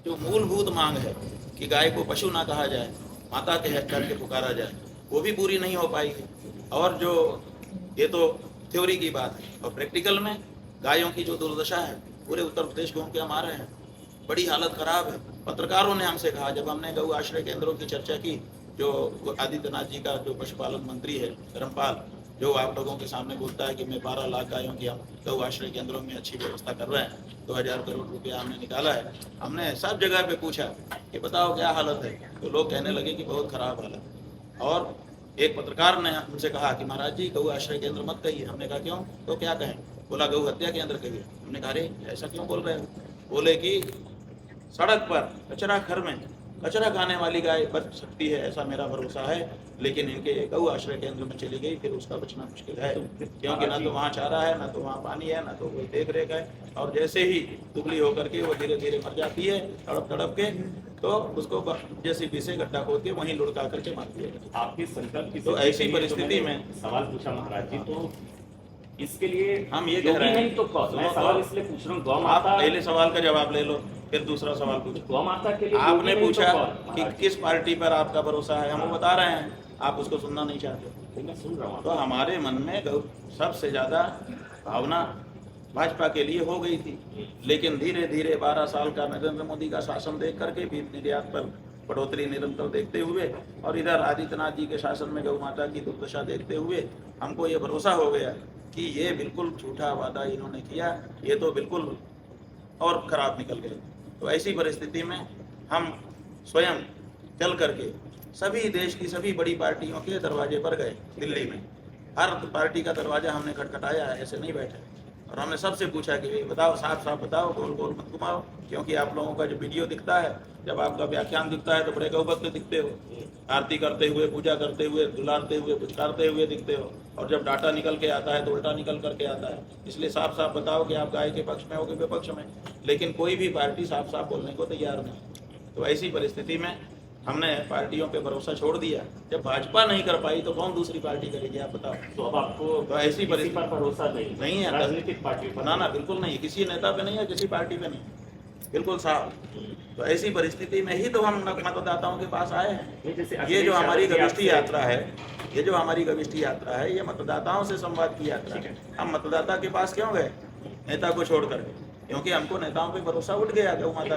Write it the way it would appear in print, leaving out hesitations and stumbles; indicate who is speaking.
Speaker 1: जो मूलभूत मांग है कि गाय को पशु ना कहा जाए, माता के करके पुकारा जाए, वो भी पूरी नहीं हो पाई है। और जो ये तो थ्योरी की बात है, और प्रैक्टिकल में गायों की जो दुर्दशा है, पूरे उत्तर प्रदेश घूम के हम आ रहे हैं, बड़ी हालत खराब है। पत्रकारों ने हमसे कहा, जब हमने गौ आश्रय केंद्रों की चर्चा की, जो आदित्यनाथ जी का जो पशुपालन मंत्री है धर्मपाल, जो आप लोगों के सामने बोलता है कि मैं 12 लाख गायों की हम गौ आश्रय केंद्रों में अच्छी व्यवस्था कर रहे हैं, 2000 करोड़ रुपया हमने निकाला है। हमने सब जगह पे पूछा कि बताओ क्या हालत है, तो लोग कहने लगे कि बहुत खराब हालत है। और एक पत्रकार ने हमसे कहा कि महाराज जी गौ आश्रय केंद्र मत कहिए। हमने कहा क्यों? तो क्या कहें? बोला गौ हत्या केंद्र कहिए। हमने कहा अरे ऐसा क्यों बोल रहे हो? बोले कि सड़क पर कचरा घर में कचरा खाने वाली गाय बच सकती है, ऐसा मेरा भरोसा है, लेकिन इनके गौ आश्रय केंद्र में चली गई फिर उसका बचना मुश्किल है, क्योंकि ना तो वहाँ चारा है, ना तो वहाँ पानी है, ना तो कोई देख रेख है। और जैसे ही दुबली होकर के वो धीरे धीरे मर जाती है तड़प तड़प के, तो उसको जेसीबी से गड्ढा खोद के वहीं लुढ़का करके मार दिया जाता है।
Speaker 2: आपकी संकल्प की
Speaker 1: तो ऐसी परिस्थिति में
Speaker 2: सवाल पूछा महाराज जी, तो इसके लिए
Speaker 1: हम ये कह रहे हैं,
Speaker 2: नहीं तो कौन? मैं सवाल इसलिए पूछ रहा हूँ, गौ
Speaker 1: आप
Speaker 2: माता,
Speaker 1: पहले सवाल का जवाब ले लो, फिर दूसरा सवाल पूछो।
Speaker 2: गौ माता के लिए
Speaker 1: आपने
Speaker 2: योगी नहीं
Speaker 1: पूछा
Speaker 2: तो कौन?
Speaker 1: कि किस पार्टी पर आपका भरोसा है, हम वो बता रहे हैं, आप उसको सुनना नहीं चाहते।
Speaker 2: मैं सुन रहा हूँ।
Speaker 1: तो हमारे मन में सबसे ज्यादा भावना भाजपा के लिए हो गई थी, लेकिन धीरे धीरे 12 साल का नरेंद्र मोदी का शासन देख करके भी निर्यात पर बढ़ोतरी निरंतर देखते हुए, और इधर आदित्यनाथ जी के शासन में गौ माता की दुर्दशा देखते हुए हमको ये भरोसा हो गया कि ये बिल्कुल झूठा वादा इन्होंने किया, ये तो बिल्कुल और खराब निकल गए। तो ऐसी परिस्थिति में हम स्वयं चल करके सभी देश की सभी बड़ी पार्टियों के दरवाजे पर गए। दिल्ली में हर पार्टी का दरवाजा हमने खटखटाया है, ऐसे नहीं बैठे, और हमने सबसे पूछा कि बताओ, साफ साफ बताओ, गोल गोल मत घुमाओ, क्योंकि आप लोगों का जो वीडियो दिखता है, जब आपका व्याख्यान दिखता है तो बड़े गौभक्त दिखते हो, आरती करते हुए, पूजा करते हुए, दुलारते हुए, पुचकारते हुए दिखते हो, और जब डाटा निकल के आता है तो उल्टा निकल करके आता है। इसलिए साफ साफ बताओ कि आप गाय के पक्ष में हो कि विपक्ष में। लेकिन कोई भी पार्टी साफ साफ बोलने को तैयार नहीं। तो ऐसी परिस्थिति में हमने पार्टियों पे भरोसा छोड़ दिया। जब भाजपा नहीं कर पाई तो कौन दूसरी पार्टी करेगी, आप बताओ।
Speaker 2: तो अब आपको
Speaker 1: तो ऐसी परिस्थिति
Speaker 2: पर भरोसा नहीं
Speaker 1: है,
Speaker 2: राजनीतिक पार्टी पर?
Speaker 1: ना बिल्कुल नहीं, किसी नेता पे नहीं है, किसी पार्टी पे नहीं, बिल्कुल साफ। तो ऐसी परिस्थिति में ही तो हम मतदाताओं के पास आए हैं। ये जो हमारी गविष्ठी यात्रा है, ये मतदाताओं से संवाद की यात्रा है। हम मतदाता के पास क्यों गए नेता को छोड़ करके? क्योंकि हमको नेताओं पे भरोसा उठ गया गौ माता